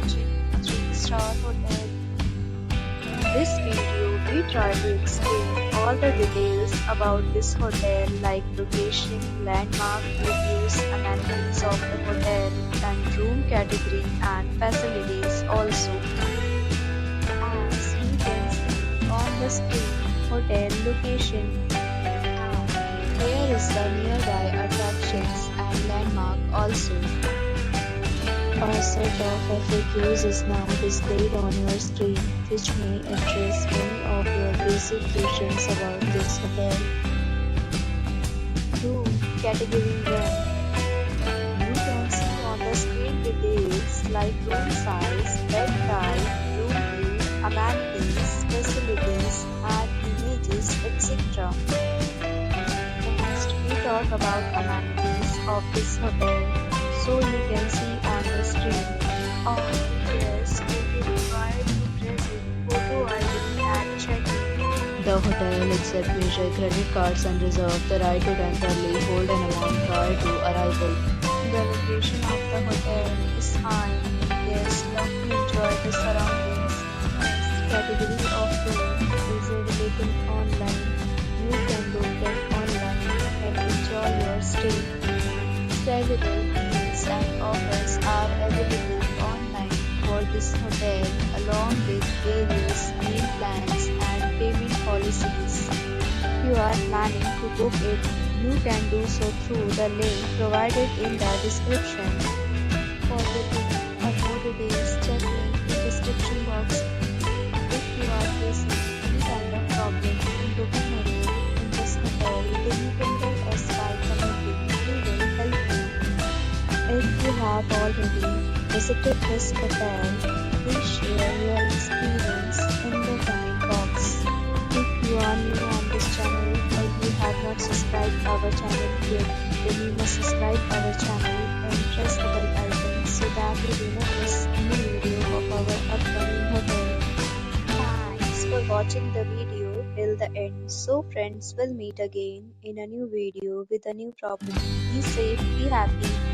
watching a 3-star hotel. In this video, we try to explain all the details about this hotel like location, landmark, reviews, amenities of the hotel, and room category and facilities also. As you can see on the screen, hotel location. There is the nearby attractions and landmark also. A set of FAQs is now displayed on your screen, which may address many of your basic questions about this hotel. Room Category 1. You can see on the screen details like room size, bed type, room view, amenities, facilities, and images, etc. Next, we talk about amenities of this hotel. So you can see on the screen. All guests will be required to present photo ID and check-in. The hotel accepts major credit cards and reserves the right to temporarily hold an amount prior to arrival. The location of the hotel is fine. Guests love to enjoy the surroundings. Next category of room is available online. You can book them online and enjoy your stay. Several deals and offers are available online for this hotel along with various meal plans and payment policies. If you are planning to book it, you can do so through the link provided in the description. For booking or more details, check link in the description box. If you are facing any kind of problem in booking a room in this hotel, then you can tell us by commenting. We will help you. If you have already visited this hotel, please share your experience in the comment box. If you are new on this channel or you have not subscribed our channel yet, then you must subscribe our channel and press the bell icon so that you do not miss any video of our upcoming hotel. Thanks for watching the video till the end. So friends, will meet again in a new video with a new property. Be safe, be happy.